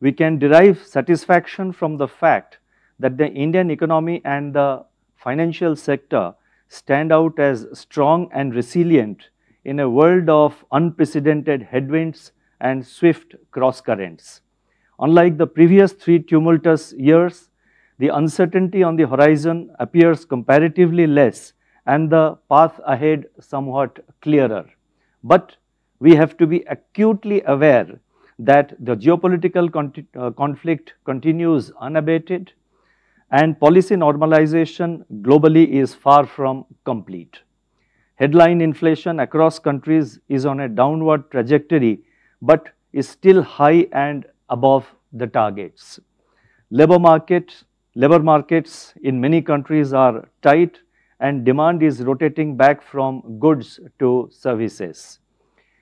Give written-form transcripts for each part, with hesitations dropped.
we can derive satisfaction from the fact that the Indian economy and the financial sector stand out as strong and resilient in a world of unprecedented headwinds and swift cross-currents. Unlike the previous 3 tumultuous years, the uncertainty on the horizon appears comparatively less and the path ahead somewhat clearer. But we have to be acutely aware that the geopolitical conflict continues unabated and policy normalization globally is far from complete. Headline inflation across countries is on a downward trajectory but is still high and above the targets. Labor markets in many countries are tight and demand is rotating back from goods to services.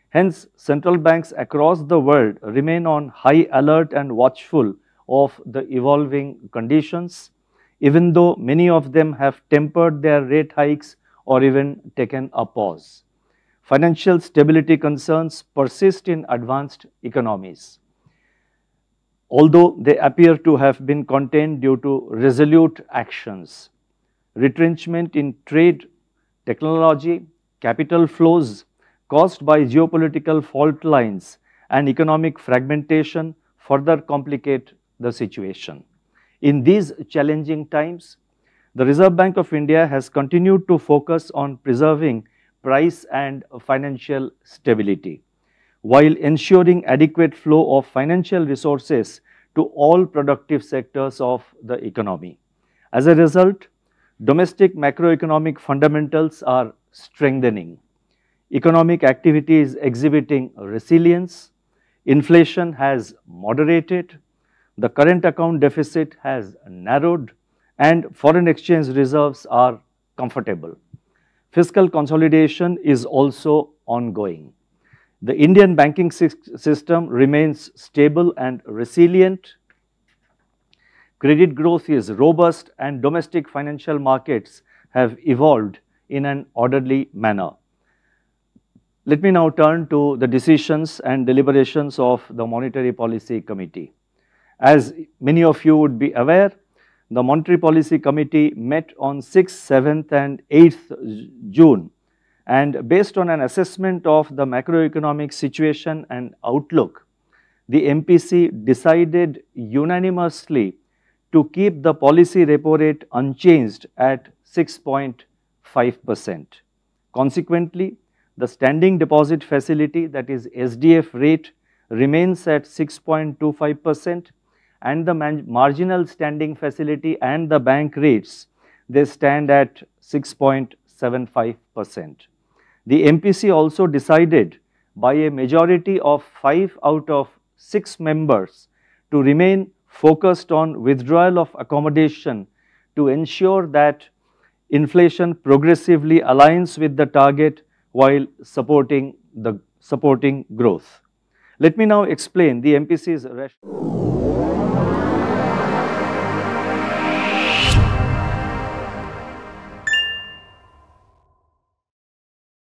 Hence, central banks across the world remain on high alert and watchful of the evolving conditions, even though many of them have tempered their rate hikes or even taken a pause. Financial stability concerns persist in advanced economies, although they appear to have been contained due to resolute actions. Retrenchment in trade, technology, capital flows caused by geopolitical fault lines and economic fragmentation further complicate the situation. In these challenging times, the Reserve Bank of India has continued to focus on preserving price and financial stability, while ensuring adequate flow of financial resources to all productive sectors of the economy. As a result, domestic macroeconomic fundamentals are strengthening. Economic activity is exhibiting resilience, inflation has moderated, the current account deficit has narrowed, and foreign exchange reserves are comfortable. Fiscal consolidation is also ongoing. The Indian banking system remains stable and resilient. Credit growth is robust and domestic financial markets have evolved in an orderly manner. Let me now turn to the decisions and deliberations of the Monetary Policy Committee. As many of you would be aware, the Monetary Policy Committee met on 6th, 7th and 8th June, and based on an assessment of the macroeconomic situation and outlook, the MPC decided unanimously to keep the policy repo rate unchanged at 6.5%. Consequently, the standing deposit facility, that is SDF rate, remains at 6.25%, and the marginal standing facility and the bank rates, they stand at 6.75%. The MPC also decided by a majority of 5 out of 6 members to remain focused on withdrawal of accommodation to ensure that inflation progressively aligns with the target while supporting growth. Let me now explain the MPC's rationale.